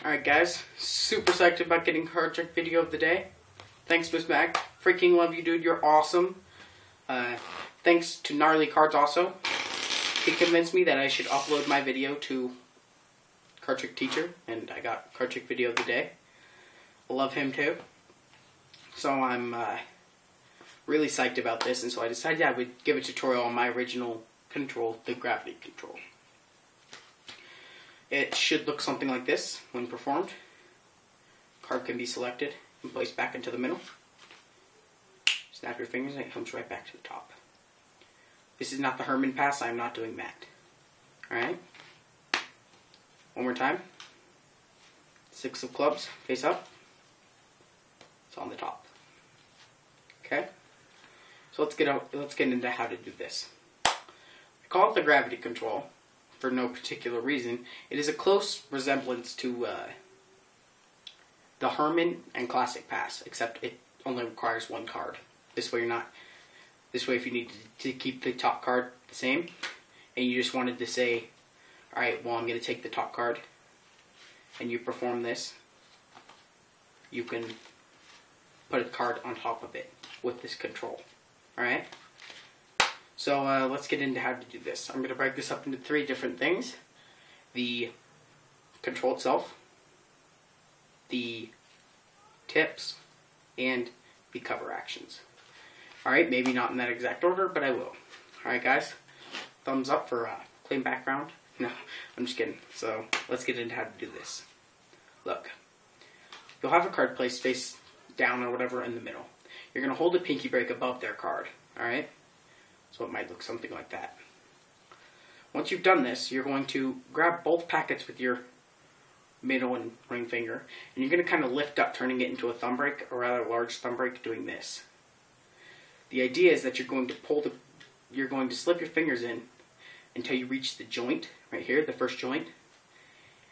Alright guys, super psyched about getting card trick video of the day. Thanks Miss Mag. Freaking love you dude, you're awesome. Thanks to Gnarly Cards also. He convinced me that I should upload my video to Card Trick Teacher, and I got Card Trick video of the day. I love him too. So I'm really psyched about this, and so I decided I would give a tutorial on my original control, the gravity control. It should look something like this when performed. Card can be selected and placed back into the middle. Snap your fingers and it comes right back to the top. This is not the Herman pass, I'm not doing that. Alright? One more time. 6 of clubs, face up. It's on the top. Okay? So let's get into how to do this. I call it the gravity control for no particular reason. It is a close resemblance to the Herman and Classic Pass, except it only requires one card. This way if you need to keep the top card the same, and you just wanted to say, alright, well I'm going to take the top card, and you perform this, you can put a card on top of it with this control. Alright? So let's get into how to do this. I'm going to break this up into 3 different things. The control itself, the tips, and the cover actions. Alright, maybe not in that exact order, but I will. Alright guys, thumbs up for clean background. No, I'm just kidding. So let's get into how to do this. Look, you'll have a card placed face down or whatever in the middle. You're going to hold a pinky break above their card. Alright? So it might look something like that. Once you've done this, you're going to grab both packets with your middle and ring finger, and you're going to kind of lift up, turning it into a thumb break, a rather large thumb break, doing this. The idea is that you're going to slip your fingers in until you reach the joint, right here, the first joint,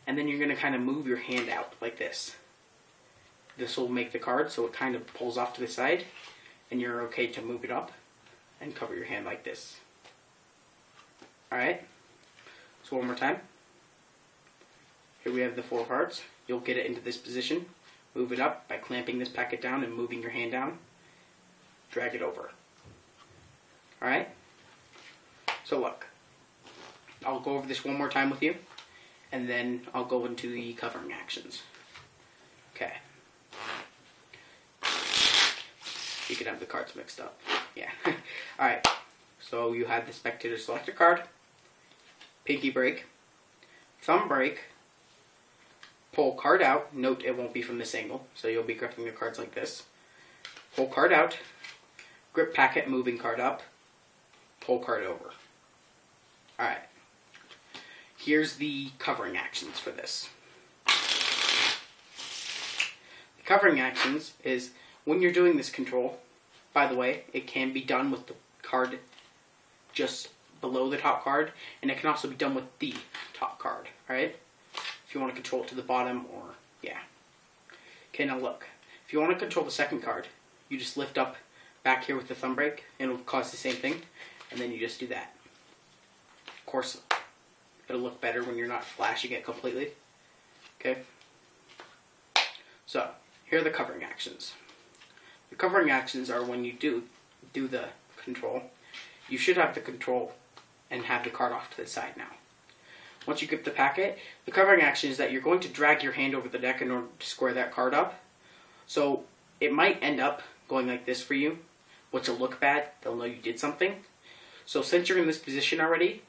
and then you're going to kind of move your hand out like this. This will make the card so it kind of pulls off to the side, and you're okay to move it up and cover your hand like this. Alright? So one more time. Here we have the 4 cards. You'll get it into this position. Move it up by clamping this packet down and moving your hand down. Drag it over. Alright? So look. I'll go over this one more time with you, and then I'll go into the covering actions. Okay. You can have the cards mixed up. Yeah. Alright. So you have the spectator select a card, pinky break, thumb break, pull card out. Note it won't be from this angle, so you'll be gripping the cards like this. Pull card out, grip packet, moving card up, pull card over. Alright. Here's the covering actions for this. The covering actions is when you're doing this control, by the way, it can be done with the card just below the top card, and it can also be done with the top card, alright? If you want to control it to the bottom, or, yeah. Okay, now look. If you want to control the second card, you just lift up back here with the thumb break, and it'll cause the same thing, and then you just do that. Of course, it'll look better when you're not flashing it completely. Okay? So, here are the covering actions. The covering actions are when you do the control. You should have the control and have the card off to the side now. Once you grip the packet, the covering action is that you're going to drag your hand over the deck in order to square that card up. So it might end up going like this for you, which will look bad. They'll know you did something. So since you're in this position already,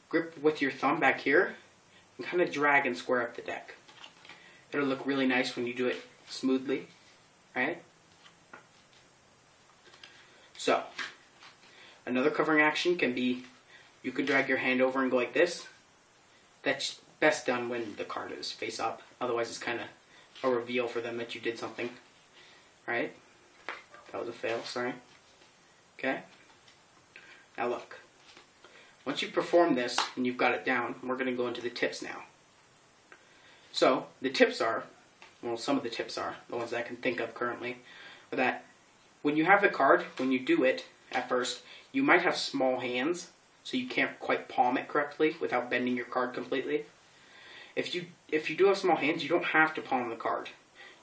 grip with your thumb back here and kind of drag and square up the deck. It'll look really nice when you do it smoothly, right? So, another covering action can be, you could drag your hand over and go like this. That's best done when the card is face up. Otherwise it's kind of a reveal for them that you did something. Right? That was a fail, sorry. Okay? Now look. Once you perform this and you've got it down, we're going to go into the tips now. So, the tips are, well, some of the tips are, the ones that I can think of currently, are that when you have the card, when you do it at first, you might have small hands, so you can't quite palm it correctly without bending your card completely. If you do have small hands, you don't have to palm the card.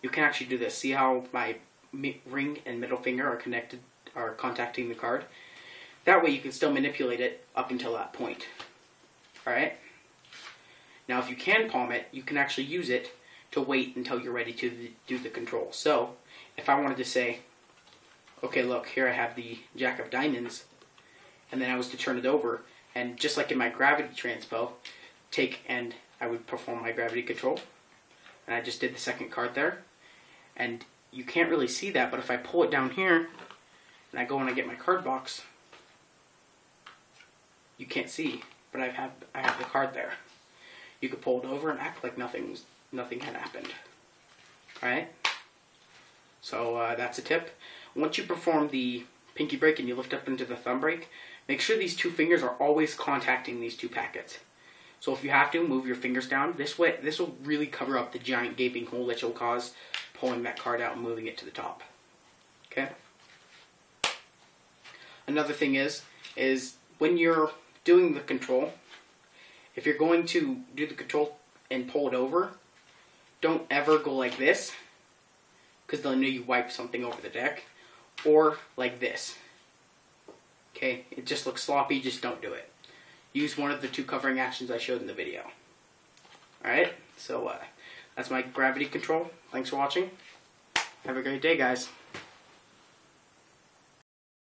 You can actually do this. See how my ring and middle finger are contacting the card? That way you can still manipulate it up until that point. Alright? Now if you can palm it, you can actually use it to wait until you're ready to do the control. So, if I wanted to say, okay, look, here I have the Jack of Diamonds, and then I was to turn it over, and just like in my gravity transpo, and I would perform my gravity control, and I just did the second card there, and you can't really see that, but if I pull it down here, and I go and I get my card box, you can't see, but I have the card there. You could pull it over and act like nothing had happened. Alright? So that's a tip. Once you perform the pinky break and you lift up into the thumb break, make sure these two fingers are always contacting these two packets. So if you have to, move your fingers down. This way, this will really cover up the giant gaping hole that you'll cause pulling that card out and moving it to the top. Okay? Another thing is when you're doing the control, if you're going to do the control and pull it over, don't ever go like this, because they'll know you wiped something over the deck, or like this. Okay? It just looks sloppy, just don't do it. Use one of the two covering actions I showed in the video. Alright? So, that's my gravity control. Thanks for watching. Have a great day, guys.